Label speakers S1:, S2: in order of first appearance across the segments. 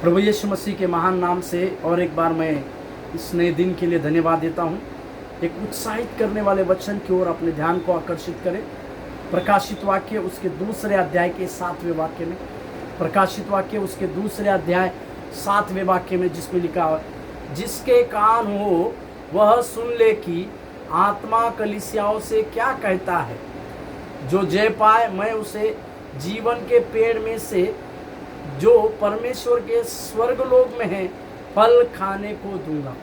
S1: प्रभु यीशु मसीह के महान नाम से और एक बार मैं इस नए दिन के लिए धन्यवाद देता हूँ। एक उत्साहित करने वाले वचन की ओर अपने ध्यान को आकर्षित करें। प्रकाशित वाक्य उसके दूसरे अध्याय के 7वें वाक्य में, प्रकाशित वाक्य उसके दूसरे अध्याय 7वें वाक्य में जिसमें लिखा है, जिसके कान हो वह सुन ले कि आत्मा कलीसियाओं से क्या कहता है। जो जय पाए मैं उसे जीवन के पेड़ में से जो परमेश्वर के स्वर्गलोक में है फल खाने को दूंगा।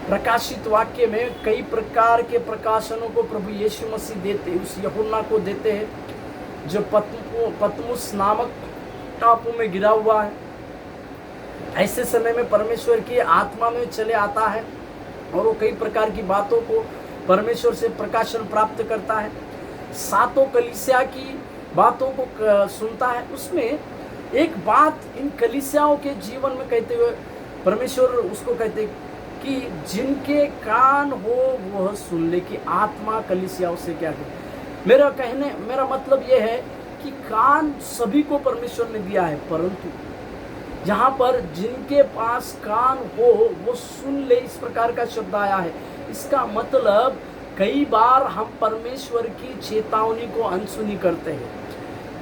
S1: प्रकाशित वाक्य में कई प्रकार के प्रकाशनों को प्रभु यीशु मसीह देते, उस यूहन्ना को देते हैं जो पतमुस नामक टापू में गिरा हुआ है। ऐसे समय में परमेश्वर की आत्मा में चले आता है और वो कई प्रकार की बातों को परमेश्वर से प्रकाशन प्राप्त करता है। सातों कलीसिया की बातों को सुनता है। उसमें एक बात इन कलीसियाओं के जीवन में कहते हुए परमेश्वर उसको कहते कि जिनके कान हो वह सुन ले कि आत्मा कलीसियाओं से क्या कहती। मेरा मतलब यह है कि कान सभी को परमेश्वर ने दिया है, परंतु जहाँ पर जिनके पास कान हो वो सुन ले, इस प्रकार का शब्द आया है। इसका मतलब कई बार हम परमेश्वर की चेतावनी को अनसुनी करते हैं।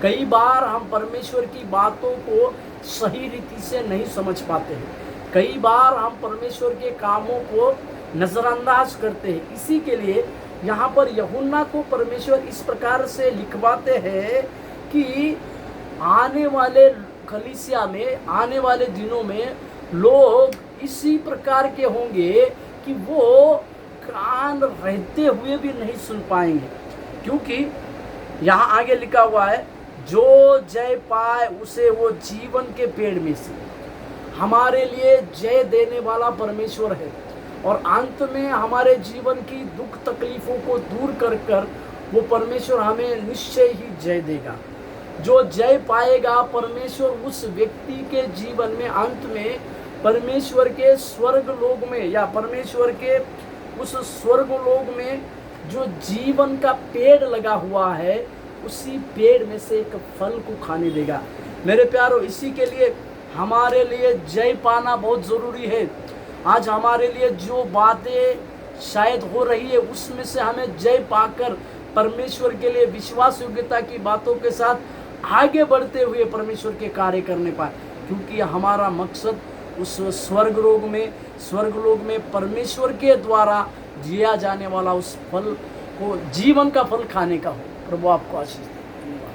S1: कई बार हम परमेश्वर की बातों को सही रीति से नहीं समझ पाते हैं। कई बार हम परमेश्वर के कामों को नज़रअंदाज करते हैं। इसी के लिए यहाँ पर यूहन्ना को परमेश्वर इस प्रकार से लिखवाते हैं कि आने वाले कलीसिया में, आने वाले दिनों में लोग इसी प्रकार के होंगे कि वो कान रहते हुए भी नहीं सुन पाएंगे, क्योंकि यहाँ आगे लिखा हुआ है, जो जय पाए उसे वो जीवन के पेड़ में से। हमारे लिए जय देने वाला परमेश्वर है और अंत में हमारे जीवन की दुख तकलीफों को दूर कर कर वो परमेश्वर हमें निश्चय ही जय देगा। जो जय पाएगा, परमेश्वर उस व्यक्ति के जीवन में अंत में परमेश्वर के स्वर्ग लोक में या परमेश्वर के उस स्वर्ग लोक में जो जीवन का पेड़ लगा हुआ है, उसी पेड़ में से एक फल को खाने देगा। मेरे प्यारों, इसी के लिए हमारे लिए जय पाना बहुत ज़रूरी है। आज हमारे लिए जो बातें शायद हो रही है उसमें से हमें जय पाकर परमेश्वर के लिए विश्वास योग्यता की बातों के साथ आगे बढ़ते हुए परमेश्वर के कार्य करने पाए, क्योंकि हमारा मकसद उस स्वर्गलोक में परमेश्वर के द्वारा दिया जाने वाला उस फल को, जीवन का फल खाने का हो। प्रभु आपको आशीष दे।